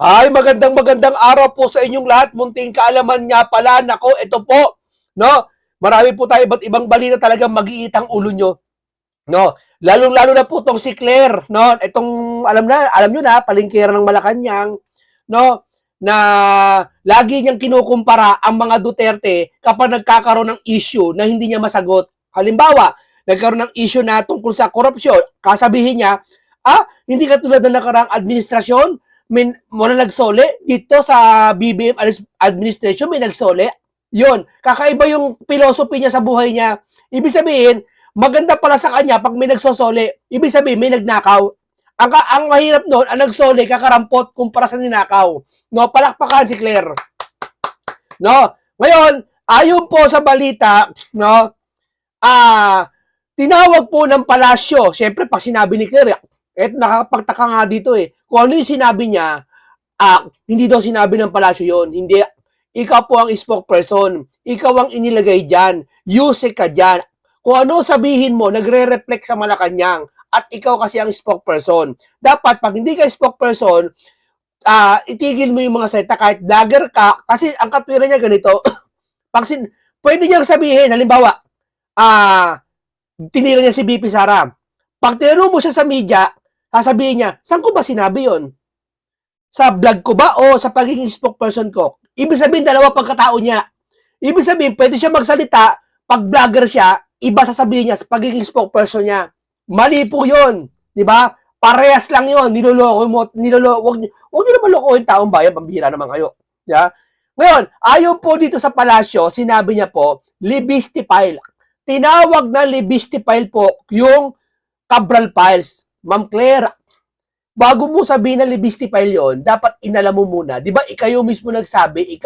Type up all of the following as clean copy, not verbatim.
Hi, magandang araw po sa inyong lahat. Munting kaalaman nga pala. Nako, ito po, no? Marami po tayo iba't ibang balita talagang mag-iitang ulo nyo, no? Lalong-lalo na po tong si Claire, no? Itong alam nyo na, palengkera ng Malacanang, no? Na lagi niyang kinukumpara ang mga Duterte kapag nagkakaroon ng issue na hindi niya masagot. Halimbawa, nagkaroon ng issue na tungkol sa korupsyon, kasabihin niya, hindi katulad ng nakarang administrasyon, muna nagsole dito sa BBM administration, may nagsole. Yun, kakaiba yung philosophy niya sa buhay niya. Ibig sabihin, maganda pala sa kanya pag may nagsosole. Ibig sabihin, may nagnakaw. Ang mahirap noon, ang nagsole, kakarampot kumpara sa ninakaw. No, palakpakan si Claire. No, ngayon, ayon po sa balita, no, tinawag po ng palasyo. Siyempre, pag sinabi ni Claire, nakakapagtaka nga dito kung ano yung sinabi niya, hindi daw sinabi ng palasyo yon. Hindi, ikaw po ang spokesperson. Ikaw ang inilagay dyan. Yuse ka dyan. Kung ano sabihin mo, nagre-reflect sa Malacanang. At ikaw kasi ang spokesperson. Dapat, pag hindi ka spokesperson, itigil mo yung mga salita kahit vlogger ka. Kasi ang katwiran niya ganito, pwede niyang sabihin, halimbawa, tinira niya si BP Sara. Pag tinanong mo siya sa media, sasabihin niya, saan ko ba sinabi yon? Sa vlog ko ba o sa pagiging spokesperson ko? Ibig sabihin, dalawa pagkatao niya. Ibig sabihin, pwede siya magsalita, pag vlogger siya, iba sasabihin niya sa pagiging spokesperson niya. Mali po yun. Di ba? Parehas lang yun. Niloloko mo. Huwag niyo naman lokohin taong bayan. Pambihira naman kayo. Yeah? Ngayon, ayon po dito sa palasyo, sinabi niya po, Libiste file. Tinawag na Libiste file po yung Cabral Files. Ma'am Claire, bago mo sabihin na Libiste file yon, dapat inalam mo muna. Di ba ikaw mismo nagsabi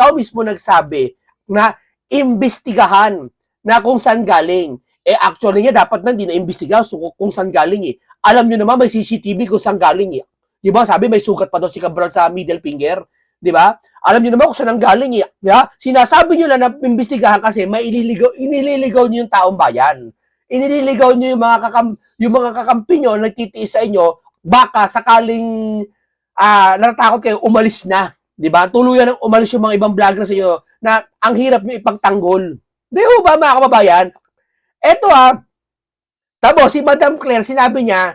na imbestigahan na kung saan galing. Actually niya, dapat na hindi na imbestigahan kung saan galing Alam nyo naman, may CCTV kung saan galing Di ba? Sabi, may sugat pa daw si Cabral sa middle finger. Di ba? Alam nyo naman kung saan galing Yeah? Sinasabi nyo lang na imbestigahan kasi may inililigaw nyo yung taong bayan. Inililigaw nyo yung mga kakampi nyo nagtitiis sa inyo, baka sakaling natatakot kayo, umalis na. Di ba? Tuluyan ng umalis yung mga ibang vlogger sa inyo na ang hirap nyo ipagtanggol. Di ba, mga kababayan? Eto tapos si Madam Claire, sinabi niya,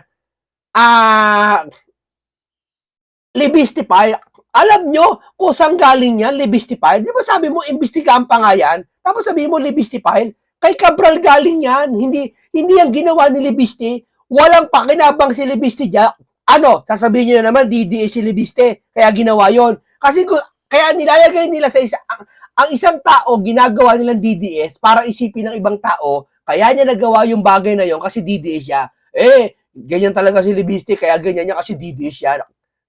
Libiste file. Alam nyo kung saan galing yan, Libiste file? Di ba sabi mo, imbestigahan pa nga yan? Tapos sabi mo, Libiste file? Kay Cabral galing yan. Hindi yan ginawa ni Libiste. Walang pakinabang si Libiste dyan. Sasabihin nyo na naman, DDS si Libiste. Kaya ginawa yon. Kasi kaya nilalagay nila sa ang isang tao, ginagawa nilang DDS para isipin ng ibang tao, kaya niya nagawa yung bagay na yon kasi DDS siya. Ganyan talaga si Libiste, kaya ganyan niya kasi DDS siya.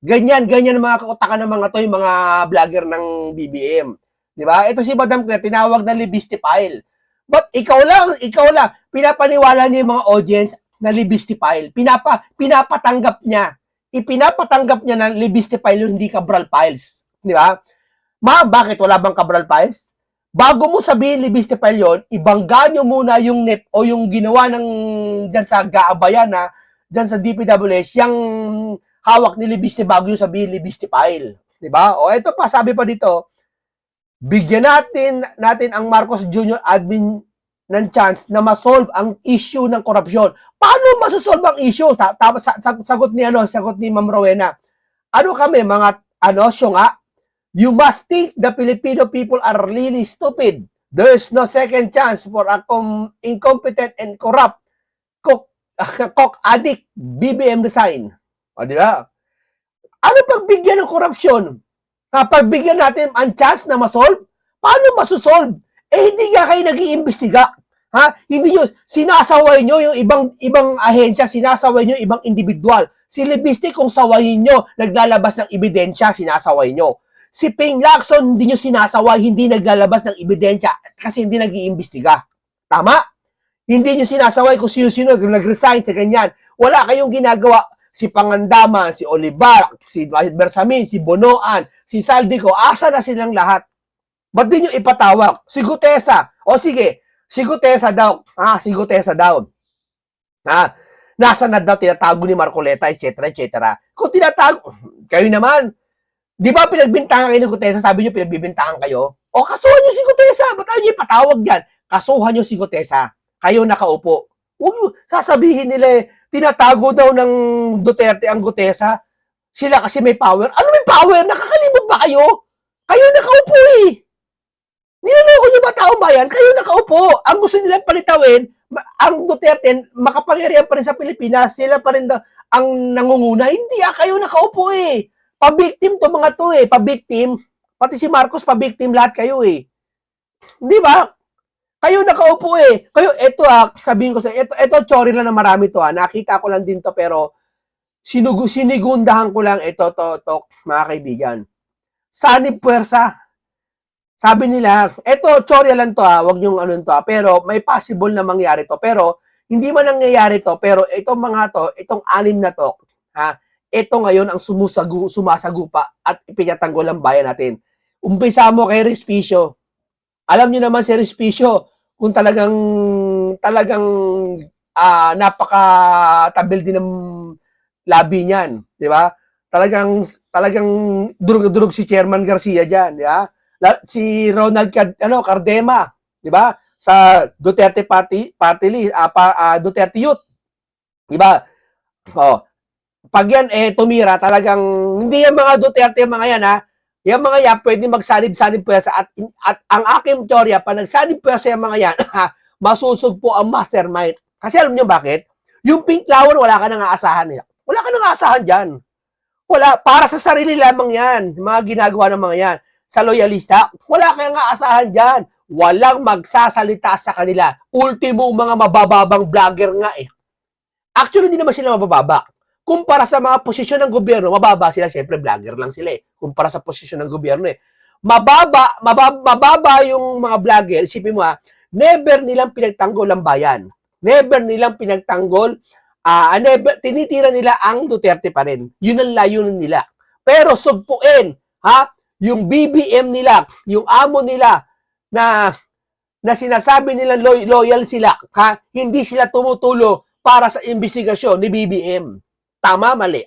Ganyan mga kakutakan ng mga to, yung mga vlogger ng BBM. Di ba? Ito si Madam Claire, tinawag na Libiste file. But ikaw lang, pinapaniwala niya yung mga audience na Libiste file. Pinapatanggap niya. Ipinapatanggap niya na Libiste file yung hindi Cabral Files. Di ba? Ma'am, bakit wala bang Cabral Files? Bago mo sabihin Libiste file yon, ibangga nyo muna yung NEP o yung ginawa ng dyan sa Gaabayan dyan sa DPWS, yung hawak ni Libiste bago yung sabihin Libiste file. Diba? O ito pa, sabi pa dito, bigyan natin ang Marcos Jr. admin ng chance na masolve ang issue ng korupsyon. Paano masosolve ang issue? Sagot ni Ma'am Rowena. Kami, mga syunga? You must think the Filipino people are really stupid. There is no second chance for a incompetent and corrupt cock addict BBM resign. O, di ba? Ano pagbigyan ng korupsyon? Pagbigyan natin ang chance na masolve? Paano masosolve? Hindi nga kayo nag-iimbestiga. Hindi nyo, sinasaway nyo yung ibang ahensya, sinasaway nyo ibang individual. Si Libiste, kung sawayin nyo, naglalabas ng ebidensya, sinasaway nyo. Si Ping Lacson, hindi nyo sinasaway, hindi naglalabas ng ebidensya kasi hindi nag-iimbestiga. Tama? Hindi nyo sinasaway kung sino-sino nag-resign sa ganyan. Wala kayong ginagawa. Si Pangandaman, si Olivar, si Bersamin, si Bonoan, si Saldico, asa na silang lahat? Ba't di nyo ipatawag? Si Gutesa. O sige, si Gutesa daw. Si Gutesa daw. Nasa na daw, tinatago ni Marcoleta, etc. Kung tinatago, kayo naman, Di ba pinagbintangan kayo ni Gutesa? Sabi niyo pinagbibintangan kayo? O kasuhan niyo si Gutesa. Ba't tayo niyo ipatawag dyan? Kasuhan niyo si Gutesa. Kayo nakaupo. Huwag niyo sasabihin nila tinatago daw ng Duterte ang Gutesa. Sila kasi may power. Ano may power? Nakakalimot ba kayo? Kayo nakaupo eh. Niloloko niyo ba taong bayan? Kayo nakaupo. Ang gusto nilang palitawin, ang Duterte, makapangyarihan pa rin sa Pilipinas, sila pa rin ang nangunguna. Hindi kayo nakaupo eh. Pa-victim to mga to eh. Pa-victim. Pati si Marcos, pa-victim lahat kayo eh. Di ba? Kayo nakaupo eh. Kayo, eto sabihin ko sa ito chori lang na marami to nakita ko lang din to pero sinigundahan ko lang ito mga kaibigan. Sanib puwersa. Sabi nila, eto chori lang to wag niyong ano to pero may possible na mangyari to pero hindi man nangyayari to pero itong mga to, itong anim na to, ito ngayon ang sumasagupa at ipinatanggol ang bayan natin. Umpisa mo kay Respicio. Alam niyo naman si Respicio, kung talagang napaka-tabil din ng labi niyan, di ba? Talagang durog si Chairman Garcia diyan, di ba? Si Ronald Cardema, di ba? Sa Duterte Party List, Duterte Youth. Di ba? Pag yan tumira, talagang hindi yung mga Duterte mga yan yung mga yan pwede magsanib-sanib puwersa at ang aking teorya, pag nagsanib puwersa yung mga yan, masusugpo ang mastermind. Kasi alam niyo bakit? Yung pink flower, wala ka nang aasahan. Wala ka nang aasahan dyan. Wala, para sa sarili lamang yan, mga ginagawa ng mga yan. Sa loyalista, wala kang aasahan dyan. Walang magsasalita sa kanila. Ultimo, mga mabababang vlogger nga Actually, hindi naman sila mabababa. Kumpara sa mga posisyon ng gobyerno, mababa sila, syempre vlogger lang sila kumpara sa posisyon ng gobyerno Mababa yung mga vlogger, isipin mo never nilang pinagtanggol ang bayan. Never nilang pinagtanggol, tinitira nila ang Duterte pa rin. Yun ang layunin nila. Pero sugpuin, yung BBM nila, yung amo nila na sinasabi nila loyal sila, hindi sila tumutulo para sa investigasyon ni BBM. Tama, mali.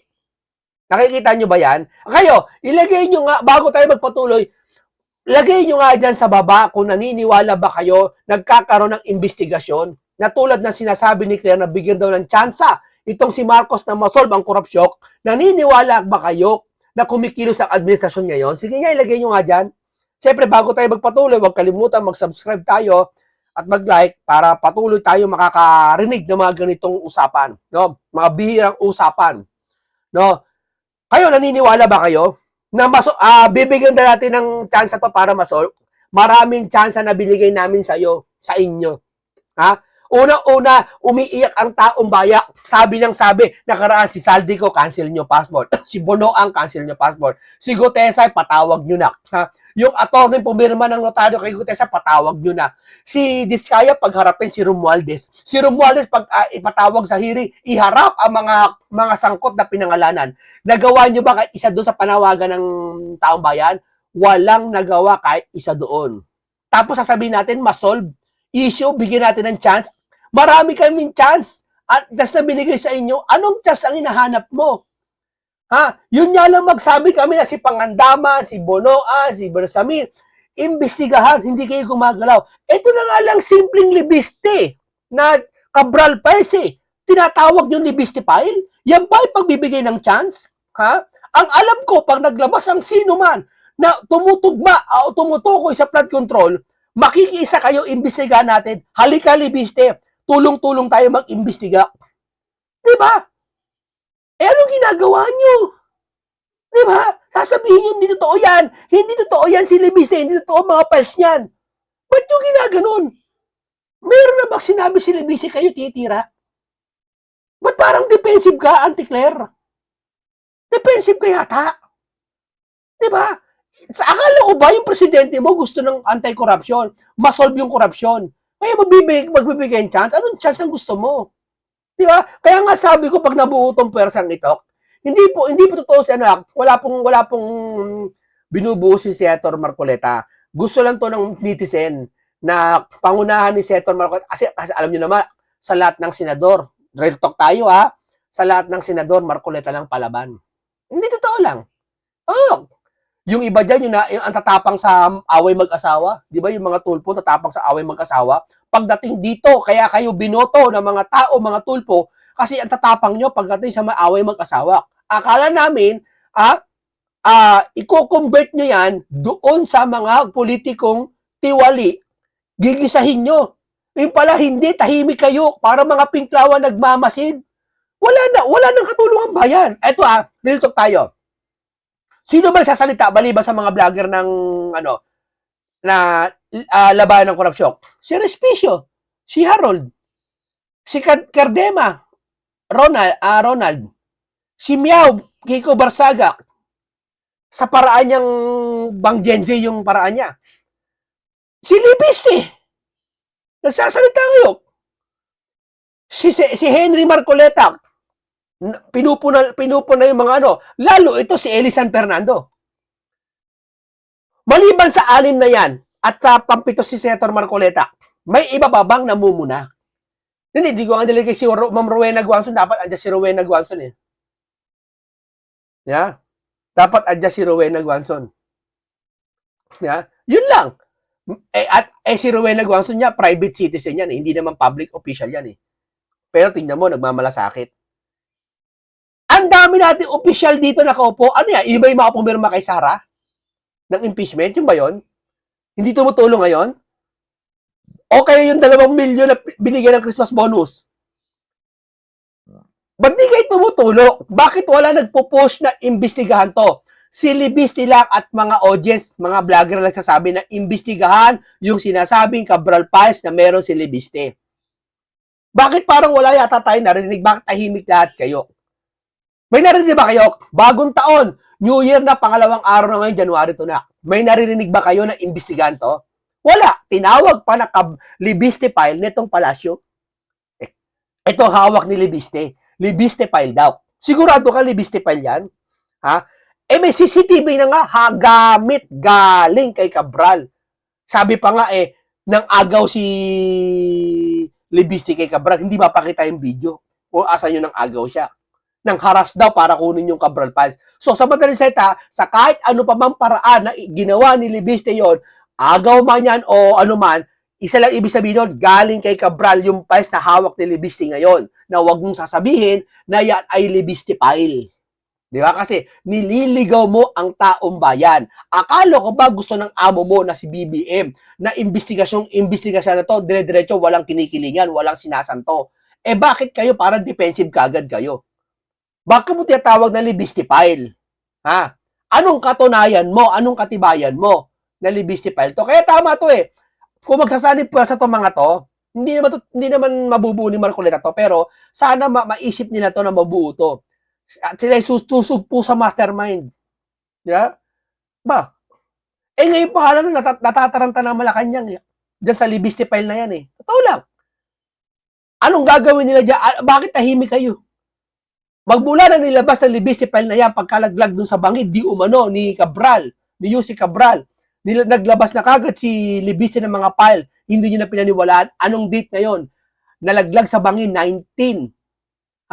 Nakikita nyo ba yan? Kayo, ilagay nyo nga, bago tayo magpatuloy, lagay nyo nga dyan sa baba kung naniniwala ba kayo nagkakaroon ng investigasyon na tulad na sinasabi ni Claire na bigyan daw ng tsansa itong si Marcos na masolve ang korupsyon. Naniniwala ba kayo na kumikilos ang administrasyon ngayon? Sige nga, ilagay nyo nga dyan. Siyempre, bago tayo magpatuloy, huwag kalimutan mag-subscribe tayo at mag-like para patuloy tayo makakarinig ng mga ganitong usapan, no? Mga bihirang usapan, no? Kayo naniniwala ba kayo na bibigyan na natin ng chance to para masolve? Maraming chance na binigay namin sa inyo. Una-una, umiiyak ang taong bayan. Sabi, nakaraan si Saldico, cancel nyo passport. Si Bonoang, cancel nyo passport. Si Gutesa, patawag nyo na. Yung attorney pumirma ng notaryo kay Gutesa, patawag nyo na. Si Diskaya, pagharapin si Romualdez. Si Romualdez, pag ipatawag sa hearing, iharap ang mga sangkot na pinangalanan. Nagawa nyo ba kahit isa doon sa panawagan ng taong bayan? Walang nagawa kahit isa doon. Tapos sasabihin natin, masolve issue, bigyan natin ng chance. Marami kaming chance. At just na binigay sa inyo, anong chance ang hinahanap mo? Yun nga lang magsabi kami na si Pangandaman, si Bonoan, si Bersamin, imbestigahan, hindi kayo gumagalaw. Ito na nga lang simpleng libiste na Cabral Files Tinatawag yung libiste file? Yan ba ay pagbibigay ng chance? Ang alam ko, pag naglabas ang sino man na tumutugma o tumutukoy sa flood control, makikiisa kayo, imbestigahan natin. Halika, libiste. Tulong-tulong tayo mag-imbestiga. Diba? Anong ginagawa nyo? Diba? Sasabihin nyo, hindi totoo yan. Hindi totoo yan si libiste. Hindi totoo mga files niyan. Ba't nyo ginaganon? Meron na ba sinabi si libiste kayo titira? Ba't parang defensive ka, Auntie Claire? Defensive ka yata. Diba? Akala ko ba yung presidente mo gusto ng anti-corruption? Masolve yung corruption. Kaya magbibigay ng chance? Anong chance ang gusto mo? Di ba? Kaya nga sabi ko pag nabuo tong pwersang ito, hindi po totoo si wala pong binubuo si Senator Marcoleta. Gusto lang to ng netizen na pangunahan ni Senator Marcoleta. Kasi alam niyo naman, sa lahat ng senador, real talk tayo sa lahat ng senador, Marcoleta lang palaban. Hindi totoo lang. Yung iba dyan, yung ang tatapang sa away mag-asawa. Di ba? Yung mga tulpo, tatapang sa away mag-asawa. Pagdating dito, kaya kayo binoto ng mga tao, mga tulpo, kasi ang tatapang nyo pagdating sa away mag-asawa. Akala namin, i-convert nyo yan doon sa mga politikong tiwali, gigisahin nyo. Yung pala hindi, tahimik kayo, para mga pinklawan nagmamasid. Wala nang katulungan bayan. Eto real talk tayo. Sino ba sasalita baliban sa mga vlogger ng na labanan ng korupsyon? Si Respicio, si Harold, si Cardema, Ronald, si Miao, Kiko Barsaga, sa paraan niyang Bang Gen Z yung paraan niya. Si Libiste, nagsasalita kayo. Si Henry Marcoleta, pinupuna yung mga lalo ito si Elisan Fernando. Maliban sa alin na yan, at sa pampito si Senator Marcoleta, may iba pa bang namumuna? Hindi ko nga nilagay si Ma'am Rowena Guangson, dapat adjust si Rowena Guangson eh. Yeah? Dapat adjust si Rowena Guangson. Yeah? Yun lang. Si Rowena Guangson niya, private citizen yan eh. Hindi naman public official yan eh. Pero tingnan mo, nagmamalasakit. Ang dami natin official dito nakaupo. Ano yan? Iba yung mga pumirma kay Sara? Ng impeachment? Yung ba yun? Hindi tumutulong ngayon? O kaya yung 2 milyon na binigyan ng Christmas bonus? Ba't di kayo tumutulong? Bakit wala nagpo-post na imbestigahan to? Si Libiste lang at mga audience, mga vlogger lang sasabi na imbestigahan yung sinasabing Cabral Files na meron si Libiste. Bakit parang wala yata tayo narinig? Bakit tahimik lahat kayo? May narinig ba kayo? Bagong taon, New Year na, pangalawang araw na ngayon, January 2 na. May narinig ba kayo na imbestigahan to? Wala. Tinawag pa na Libiste file nitong palasyo. Ito hawak ni Libiste. Libiste file daw. Sigurado ka Libiste file yan? Ha? May CCTV na nga, gamit galing kay Cabral. Sabi pa nga nang agaw si Libiste kay Cabral, hindi mapakita yung video kung asan yun nang agaw siya. Nang haras daw para kunin yung Cabral Files. So sa madaling salita, sa kahit ano pa bang paraan na ginawa ni Libiste yon, agaw man yan o ano man, isa lang ibig sabihin nun, galing kay Cabral yung files na hawak ni Libiste ngayon, na wag mong sasabihin na yan ay Libiste file. Di ba? Kasi nililigaw mo ang taong bayan. Akala ko ba gusto ng amo mo na si BBM na investigasyon na to, dire-diretso, walang kinikilingan, walang sinasanto. Bakit kayo parang defensive kagad kayo? Bakit mo tinatawag na Libiste file? Ha? Anong katunayan mo? Anong katibayan mo na Libiste file to? Kaya tama to eh. Kung magsasanib pa sa to mga to, hindi naman mabubuo ni Marcoleta to, pero sana maisip nila to na mabuo to. At sila susugpo sa mastermind. Yeah? Ba? Ngayon pa lang natataranta ng Malacanang dyan sa Libiste file na yan eh. Totoo lang. Anong gagawin nila dyan? Bakit tahimik kayo? Magmula na nilabas ng Libiste file na yan, pagkalaglag dun sa bangid, di umano, ni Cabral, ni Yussi Cabral, naglabas na kagad si Libiste ng mga file, hindi nyo na pinaniwalaan. Anong date ngayon? Nalaglag sa bangin, 2021,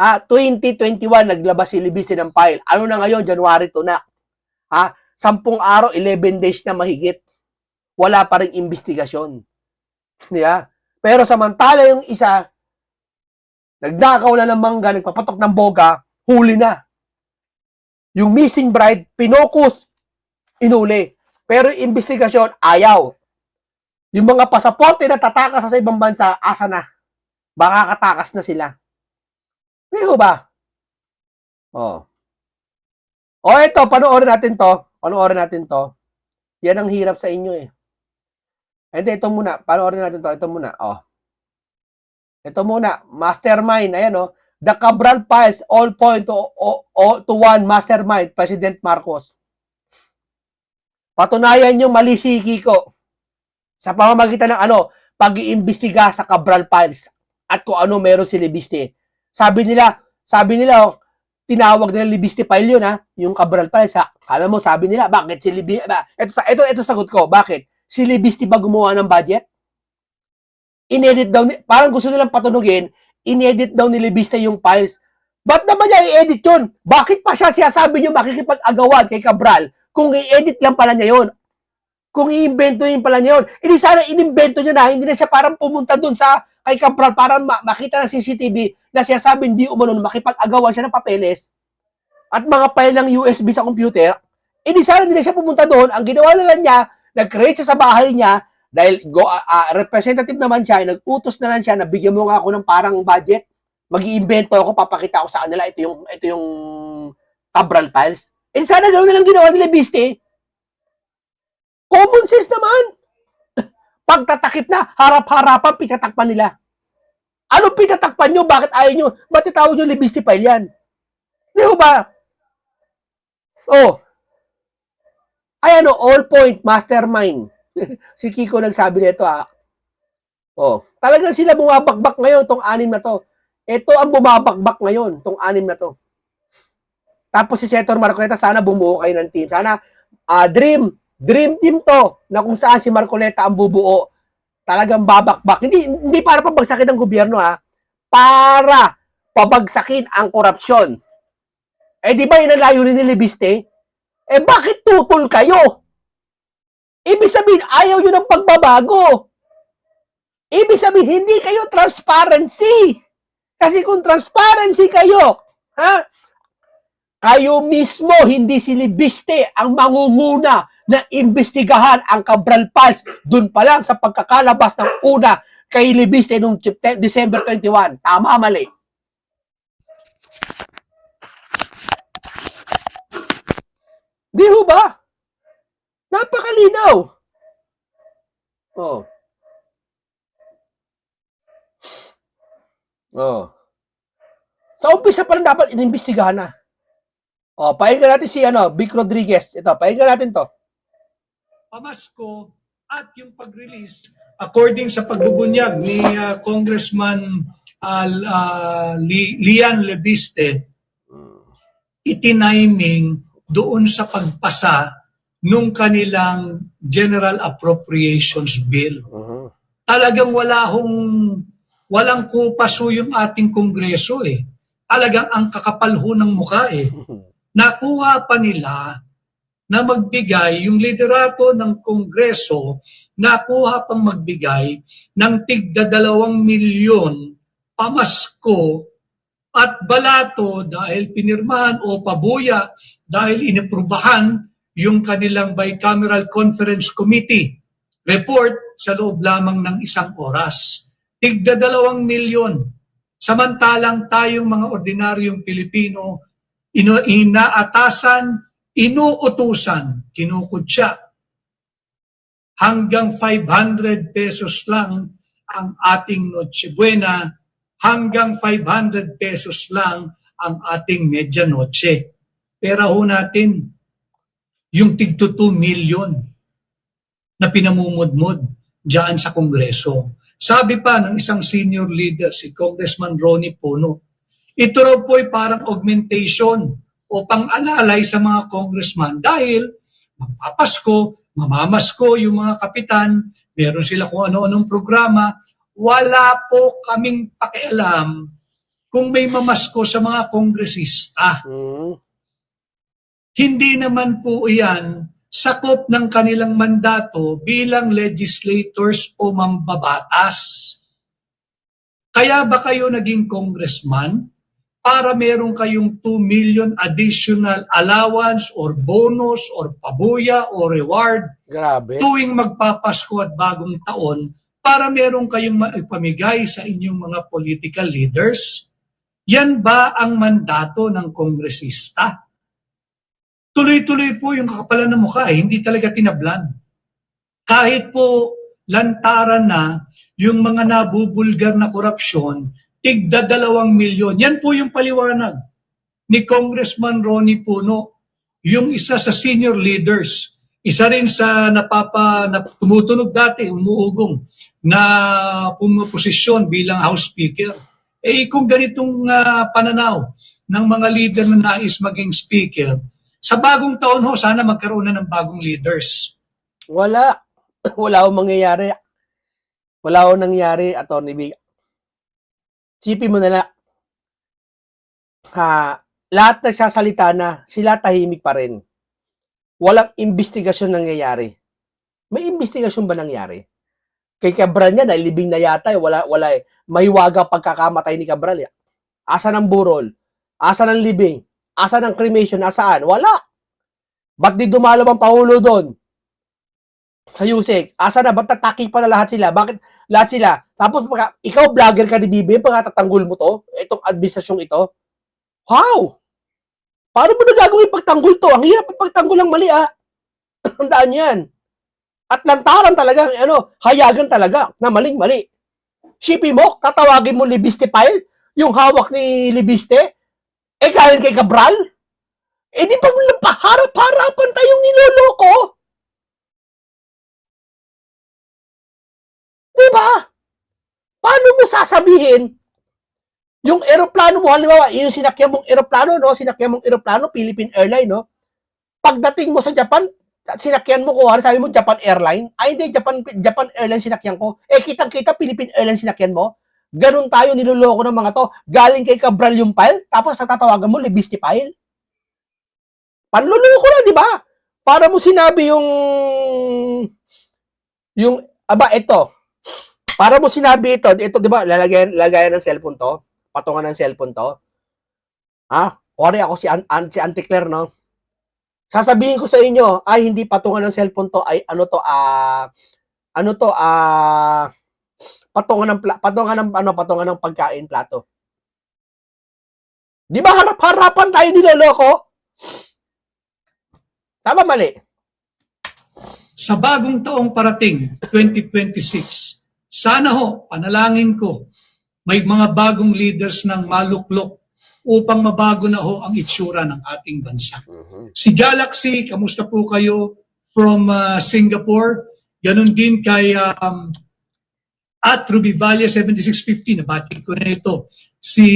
naglabas si Libiste ng file. Ano na ngayon? January 2 na. 10 araw, 11 days na mahigit. Wala pa rin investigasyon. Yeah? Pero samantala yung isa, nagnakaw na ng mangga, nagpapatok ng boga, huli na. Yung missing bride, pinokus, inuli. Pero yung investigasyon, ayaw. Yung mga pasaporte na tatakas sa ibang bansa, asa na? Baka katakas na sila. Hindi ko ba? Ito, panoorin natin to. Yan ang hirap sa inyo eh. Hindi, ito muna. Panoorin natin to. Ito muna. Ito muna. Mastermind. Ayan The Cabral Files all point to one mastermind, President Marcos. Patunayan yung mali si Kiko sa pamamagitan ng pag-iimbestiga sa Cabral Files at kung ano meron si Libiste. Sabi nila, tinawag nila Libiste file yun yung Cabral Files Alam mo, sabi nila, bakit si Libiste, ito sagot ko, bakit? Si Libiste ba gumawa ng budget? Inedit daw, parang gusto nilang patunugin, inedit daw ni Libiste yung files. Ba't naman niya i-edit yun? Bakit pa siya sabi niyo makikipag-agawan kay Cabral Kung i-edit lang pala niya yun, kung i-invento yun pala niya yun, hindi sana inimbento niya na, hindi na siya parang pumunta dun sa kay Cabral para makita ng CCTV na siya sabi hindi umano makipag-agawan siya ng papeles at mga file ng USB sa computer, hindi sana hindi na siya pumunta doon. Ang ginawa na lang niya, nag-create siya sa bahay niya dahil representative naman siya, nag-utos na lang siya na bigyan mo nga ako ng parang budget, mag-iimbento ako, papakita ko sa kanila, ito yung Cabral files. Sana ganoon na lang ginawa nila, Biste. Common sense naman. Pagtatakip na, harap-harapan, pitatakpan nila. Anong pitatakpan nyo? Bakit ayaw nyo? Ba't itawag nyo libiste file yan? Di ba? Oh. Ayan o, all point, mastermind. Si Kiko nagsabi nito Oh, talagang sila bumabakbak ngayon tong 6 na to. Ito ang bumabakbak ngayon, tong 6 na to. Tapos si Senator Marcoleta, sana bumuo kayo ng team. Sana dream team to na kung saan si Marcoleta ang bubuo. Talagang babakbak. Hindi para pabagsakin ng gobyerno para pabagsakin ang korupsyon. Di ba yun ang layunin ni Libiste? Bakit tutol kayo? Ibig sabihin, ayaw nyo ng pagbabago. Ibig sabihin, hindi kayo transparency. Kasi kung transparency kayo, kayo mismo, hindi si Libiste ang mangunguna na imbestigahan ang Cabral files dun pa lang sa pagkakalabas ng una kay Libiste noong December 21. Tama, mali. Di ho ba? Napakalinaw. Sa umpisa pa lang dapat inimbestigahan na. Pakinggan natin si Vic Rodriguez. Ito, pakinggan natin to. Pamasko at yung pag-release according sa pagbubunyag ni Congressman Lian Lebiste, itiniming doon sa pagpasa nung kanilang General Appropriations Bill. Talagang walang kupaso yung ating Kongreso Talagang ang kakapal ho ng mukha Nakuha pa nila na magbigay yung liderato ng Kongreso, nakuha pang magbigay ng tigda 2 milyon pamasko at balato dahil pinirmahan o pabuya dahil inaprubahan yung kanilang bicameral conference committee report sa loob lamang ng 1 oras. Tigda 2 milyon. Samantalang tayong mga ordinaryong Pilipino, inaatasan, inuutusan, kinukutya. Hanggang 500 pesos lang ang ating Noche Buena, hanggang 500 pesos lang ang ating Medianoche. Pera ho natin yung tigto 2 million na pinamumudmod diyan sa Kongreso. Sabi pa ng isang senior leader, si Congressman Ronnie Puno, ito raw po ay parang augmentation o pang-alalay sa mga congressman dahil magpapasko, mamamasko yung mga kapitan, meron sila kung ano-anong programa, wala po kaming pakialam kung may mamasko sa mga kongresista. Hindi naman po iyan sakop ng kanilang mandato bilang legislators o mambabatas. Kaya ba kayo naging congressman? Para meron kayong 2 million additional allowance or bonus or pabuya or reward. Grabe. Tuwing magpapasko at bagong taon para meron kayong maipamigay sa inyong mga political leaders? Yan ba ang mandato ng kongresista? Tuloy-tuloy po yung kakapalan ng mukha, hindi talaga tinablan. Kahit po lantaran na yung mga nabubulgar na korupsyon, tigda 2 milyon. Yan po yung paliwanag ni Congressman Ronnie Puno, yung isa sa senior leaders. Isa rin sa na tumutunog dati, umuugong, na pumuposisyon bilang House Speaker. Kung ganitong pananaw ng mga leader na nais maging Speaker, sa bagong taon sana magkaroon na ng bagong leaders. Wala akong mangyayari. Wala akong nangyari, Atty. Big. Sipin mo na lang, lahat nagsasalita na, sila tahimik pa rin. walang investigasyon nangyayari. May investigasyon ba nangyari? Kay Cabral niya, nailibing na yata. Wala eh. Mahiwaga pagkakamatay ni Cabral. Eh. Asa ng burol? Asa ng libing? Asa ng cremation? Nasaan? Wala. Ba't di dumalo ang Pangulo doon? Sa Yusek. Asa na? Ba't tataki pa na lahat sila? Bakit lahat sila? Tapos, ikaw vlogger ka ni BBM, pagkatatanggol mo to? Itong administrasyong ito? How? Paano mo nagagawin pagtanggol to? Ang hirap pagtanggol ang mali, ah. Tandaan yan. At lantaran talaga, hayagan talaga na maling-mali. Shipin mo, tatawagin mo Libiste file, yung hawak ni Libiste, galing kay Cabral? Di ba harap-harapan tayong niloloko? Diba? Paano mo sasabihin, yung eroplano mo, halimbawa, yung sinakyan mong eroplano, Philippine Airline, no? Pagdating mo sa Japan, sinakyan mo ko, sabi mo Japan Airline, hindi, Japan Airline sinakyan ko. Kitang-kita, Philippine Airline sinakyan mo. Ganun tayo niloloko ng mga to. Galing kay Cabral yung file, tapos tatawagan mo, Libiste file. Panluloko na, di ba? Para mo sinabi ito. Para mo sinabi ito, di ba, lagayan ng cellphone to, patungan ng cellphone to. Kuwari ako si Auntie Claire, no? Sasabihin ko sa inyo, ay hindi patungan ng cellphone to, ay patungan ng pagkain, plato. Di ba harap-harapan tayo niloloko? Tama, mali? Sa bagong taong parating, 2026, sana ho, panalangin ko, may mga bagong leaders ng maluklok upang mabago na ho ang itsura ng ating bansa. Si Galaxy, kamusta po kayo from Singapore? Ganon din kay at Ruby Valle 7650, nabati ko na ito. Si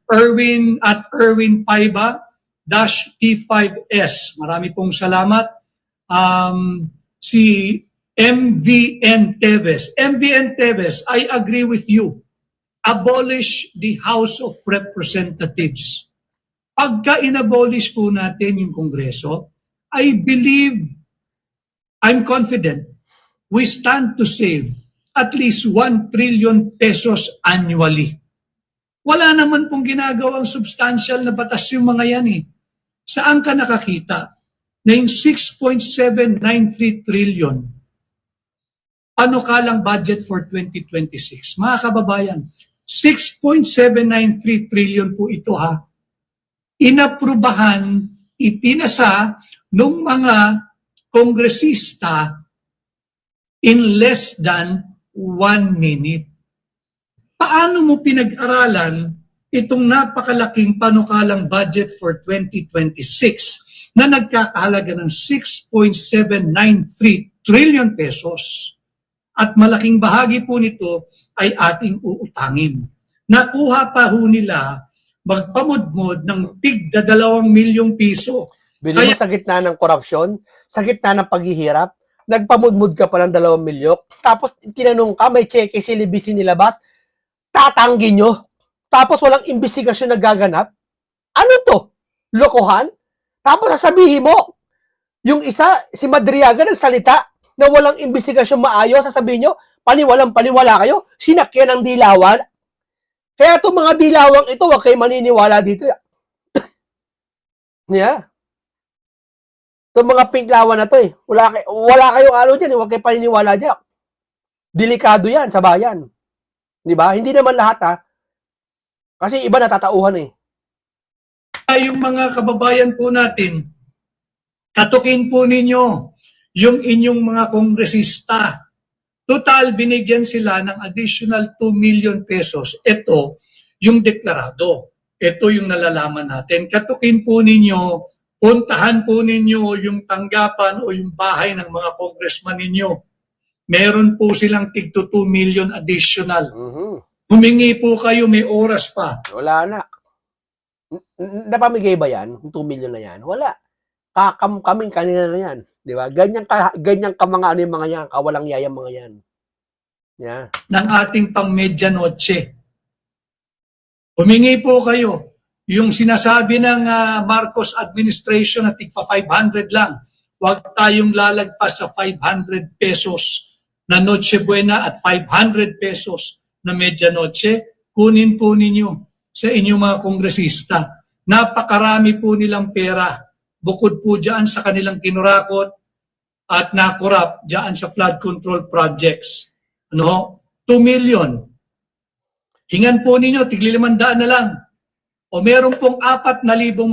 Erwin at Erwin Paiba T5S, marami pong salamat. Si MVN Teves. MVN Teves, I agree with you. Abolish the House of Representatives. Pagka inabolish po natin yung Kongreso, I'm confident, we stand to save at least 1 trillion pesos annually. Wala naman pong ginagawang substantial na batas yung mga yan eh. Saan ka nakakita na yung 6.793 trillion panukalang budget for 2026? Mga kababayan, 6.793 trillion po ito ha. Inaprubahan, ipinasa ng mga kongresista in less than 1 minute. Paano mo pinag-aralan itong napakalaking panukalang budget for 2026 na nagkakahalaga ng 6.793 trillion pesos? At malaking bahagi po nito ay ating uutangin. Nakuha pa ho nila magpamudmod ng tig 2 milyong piso. Bili mo sa gitna ng korupsyon, sa gitna ng paghihirap, nagpamudmud ka pa ng 2 milyon, tapos tinanong ka, may cheque si Libiste nilabas, tatanggi nyo. Tapos walang investigasyon na gaganap. Ano to? Lokohan? Tapos sasabihin mo, yung isa, si Madriaga nagsalita na walang investigasyon maayos, sasabihin nyo, paniwala kayo, sinakyan ng dilawan. Kaya itong mga dilawang ito, huwag kayo maniniwala dito. Yeah. Itong mga pink lawan na to eh. Wala kayong ano dyan, huwag kayo paniniwala dyan. Delikado yan sa bayan. Di ba? Hindi naman lahat ha. Kasi iba natatauhan eh. Yung mga kababayan po natin, katukin po ninyo yung inyong mga kongresista. Total, binigyan sila ng additional 2 million pesos. Ito, yung deklarado. Ito yung nalalaman natin. Katukin po ninyo, puntahan po ninyo yung tanggapan o yung bahay ng mga congressman ninyo. Meron po silang tig 2 million additional. Humingi po kayo, may oras pa. Wala na. Napamigay ba yan? 2 million na yan? Wala. Kaming kanina na yan. Di ba? Ganyan ka mga ano yung mga yan, kawalang yayang mga yan. Yeah. Ng ating pang medianoche. Humingi po kayo. Yung sinasabi ng Marcos administration na tigpa 500 lang. Huwag tayong lalagpas sa 500 pesos na Noche Buena at 500 pesos na Medianoche. Kunin po ninyo sa inyong mga kongresista. Napakarami po nilang pera. Bukod po dyan sa kanilang kinurakot at nakurap dyan sa flood control projects. 2 million. Hingan po ninyo, tigli 500 na lang. O meron pong 4,000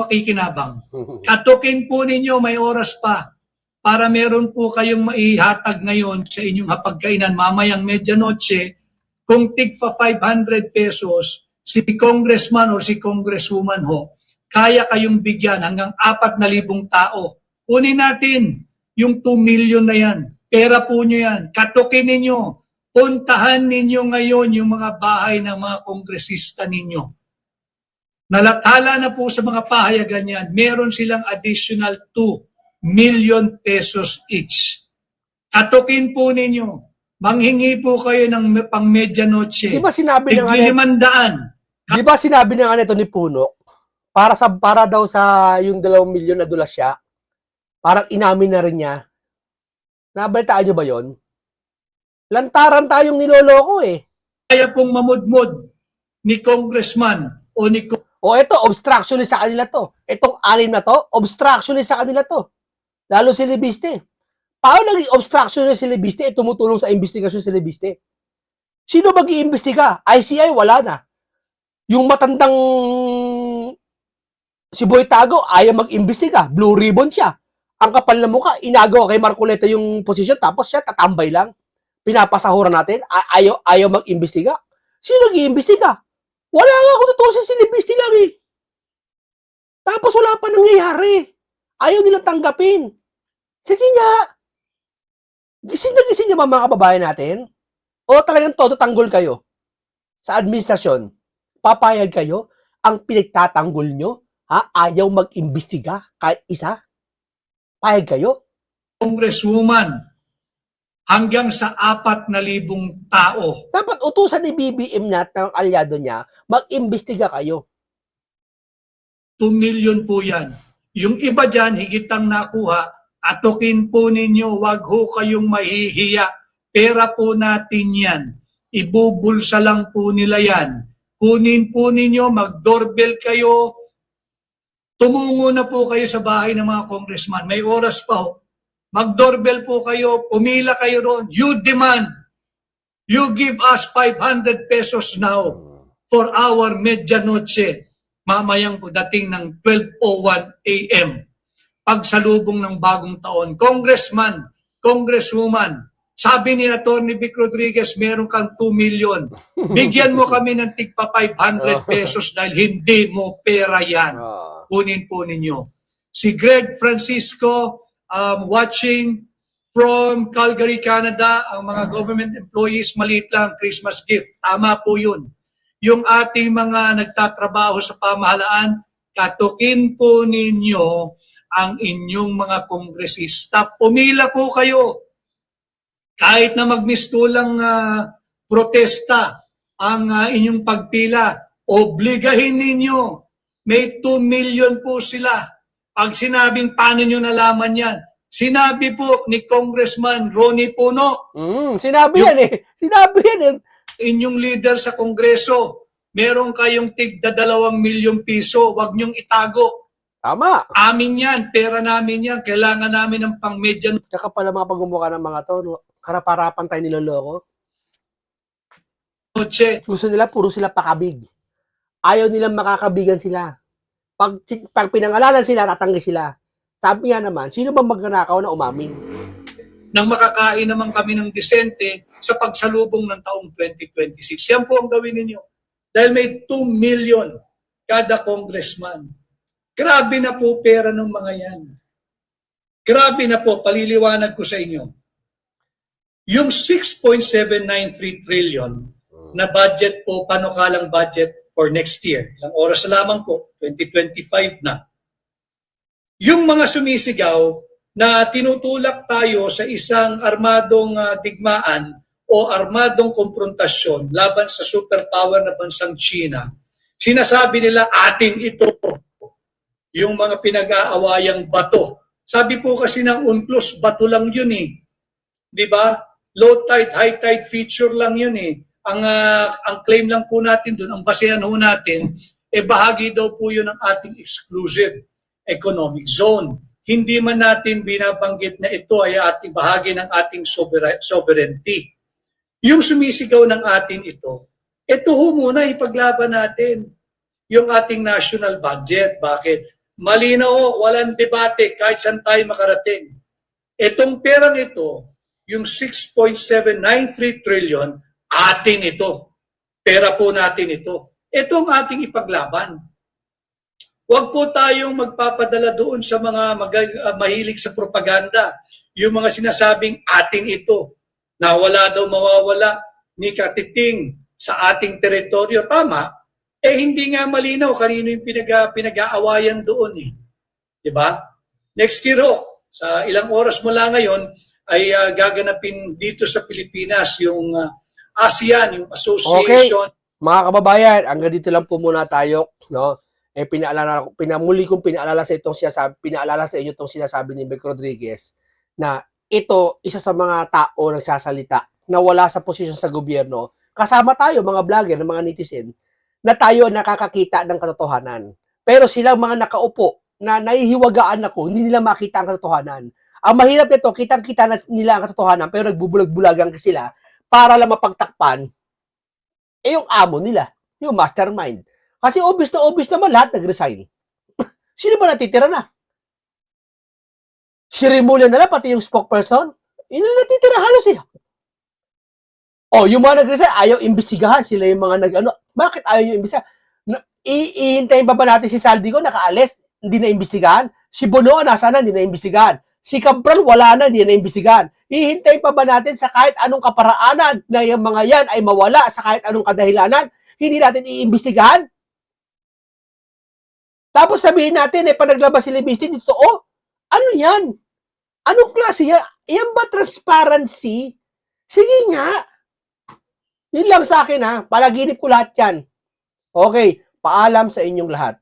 makikinabang. Katukin po ninyo, may oras pa para meron po kayong maihatag ngayon sa inyong hapagkainan mamayang medianoche. Kung tigpa 500 pesos, si congressman o si congresswoman ho, kaya kayong bigyan hanggang 4,000 tao. Kunin natin yung 2 million na yan. Pera po nyo yan. Katukin ninyo. Puntahan ninyo ngayon yung mga bahay ng mga kongresista ninyo. Nalathala na po sa mga pahayagan yan, meron silang additional 2 million pesos each. Katukin po ninyo. Manghingi po kayo ng pang medianoche. Di ba sinabi ng Tigli 500. Di ba sinabi ng ito ni Puno, para daw sa yung 2 milyon na dulas siya, parang inamin na rin niya. Nabalitaan nyo ba yon? Lantaran tayong niloloko eh. Kaya pong mamudmod ni congressman o ni O ito, obstructionist sa kanila to. Itong 6 na to, obstructionist sa kanila to. Lalo si Libiste. Paano naging obstructionist si Libiste? Tumutulong sa investigasyon si Libiste. Sino mag-iimbestiga? ICI, wala na. Yung matandang si Boy Tago, ayaw mag-imbestiga. Blue ribbon siya. Ang kapal na mukha, inagaw kay Marcoleta yung posisyon, tapos siya tatambay lang. Pinapasahuran natin, ayaw mag-imbestiga. Sino nag-iimbestiga? Wala nga kung tutusin si Libiste lang eh. Tapos wala pa nangyayari. Ayaw nilang tanggapin. Sige nga. Gising niya mga kababayan natin? O talagang todo tanggol kayo? Sa administrasyon, papayag kayo ang pinagtatanggol nyo? Ayaw mag-imbestiga kahit isa? Payag kayo? congresswoman hanggang sa 4,000 tao. Dapat utusan ni BBM na ng alyado niya, mag-imbestiga kayo. 2 million po yan. Yung iba dyan, higitang nakuha, atukin po ninyo, wag ho kayong mahihiya. Pera po natin yan. Ibubulsa lang po nila yan. Kunin po ninyo, mag-doorbell kayo. Tumungo na po kayo sa bahay ng mga congressman. May oras pa ho. Mag-doorbell po kayo, pumila kayo roon. You demand. You give us 500 pesos now for our medianoche. Mamayang dating ng 12:01 a.m. Pagsalubong ng bagong taon. Congressman, congresswoman, sabi ni Atty. Vic Rodriguez, meron kang 2 million. Bigyan mo kami ng tigpa 500 pesos dahil hindi mo pera yan. Kunin po ninyo. Si Greg Francisco, watching from Calgary, Canada, ang mga government employees, maliit lang, Christmas gift. Tama po yun. Yung ating mga nagtatrabaho sa pamahalaan, katukin po ninyo ang inyong mga kongresista. Pumila po kayo. Kahit na magmistulang protesta ang inyong pagpila, obligahin ninyo. May 2 million po sila. Pag sinabing paano nyo nalaman yan, sinabi po ni Congressman Ronnie Puno. Sinabi yan eh. Sinabi yan eh. Inyong leader sa Kongreso, meron kayong tigda 2 milyong piso, wag nyong itago. Tama. Amin yan, pera namin yan, kailangan namin ng pang-median. Tsaka pala mga pagmumukha ng mga to, no? Harap-harapan tayo niloloko. Gusto nila, puro sila pakabig. Ayaw nilang makakabigan sila. Pag pinangalanan sila, tatanggi sila. Sabi nga naman, sino ba magnanakaw na umamin? Nang makakain naman kami ng disente sa pagsalubong ng taong 2026. Yan po ang gawin ninyo. Dahil may 2 million kada congressman. Grabe na po pera ng mga yan. Grabe na po, paliliwanag ko sa inyo. Yung 6.793 trillion na budget po, panukalang budget for next year. Ilang oras na lamang po, 2025 na. Yung mga sumisigaw na tinutulak tayo sa isang armadong digmaan o armadong konfrontasyon laban sa superpower na bansang China, sinasabi nila atin ito, yung mga pinag-aawayang bato Sabi po kasi ng UNCLOS, bato lang yun eh. Di ba? Low tide, high tide feature lang yun eh. Ang claim lang po natin doon, ang basehan ho natin, bahagi daw po yun ng ating exclusive economic zone. Hindi man natin binabanggit na ito ay ating bahagi ng ating sovereignty. Yung sumisigaw ng atin ito ho muna ipaglaban natin yung ating national budget. Bakit? Malinaw ho, walang debate kahit saan tayo makarating. Itong perang ito, yung 6.793 trillion, atin ito. Pera po natin ito. Ito ang ating ipaglaban. Huwag po tayong magpapadala doon sa mga mahilig sa propaganda. Yung mga sinasabing atin ito, na wala daw mawawala ni katiting sa ating teritoryo. Tama, hindi nga malinaw kanino yung pinag-aawayan doon eh. Diba? Next year ho, sa ilang oras mula ngayon, ay gaganapin dito sa Pilipinas yung ASEAN, yung Association. Okay, mga kababayan, hanggang dito lang po muna tayo, no? Muli kong pinaalala sa inyo itong sinasabi ni Bec Rodriguez na ito, isa sa mga tao nagsasalita na wala sa posisyon sa gobyerno. Kasama tayo, mga vlogger, mga netizen, na tayo nakakakita ng katotohanan. Pero silang mga nakaupo na nahihiwagaan ako, hindi nila makita ang katotohanan. Ang mahirap nito, kitang-kita nila ang katotohanan, pero nagbubulag-bulagan sila para lang mapagtakpan yung amo nila, yung mastermind. Kasi obvious naman lahat nag-resign. Sino ba natitira na? Si Remulla na lang, pati yung spokesperson. Yun na natitira halos eh. Yung mga nag-resign, ayaw imbestigahan. Sila yung mga bakit ayaw yung imbestigahan? Iintayin pa ba natin si Saldico, nakaalis, hindi na imbestigahan? Si Bonoa, nasa na, hindi na imbestigahan? Si Cabral, wala na, hindi na imbestigahan? Ihintayin pa ba natin sa kahit anong kaparaanan na yung mga yan ay mawala sa kahit anong kadahilanan? Hindi natin iimbestigahan? Tapos sabihin natin, panaglabas si Libiste, dito, ano yan? Anong klase yan? Yan ba transparency? Sige nga. Yun lang sa akin ha. Palaginip ko lahat yan. Okay, paalam sa inyong lahat.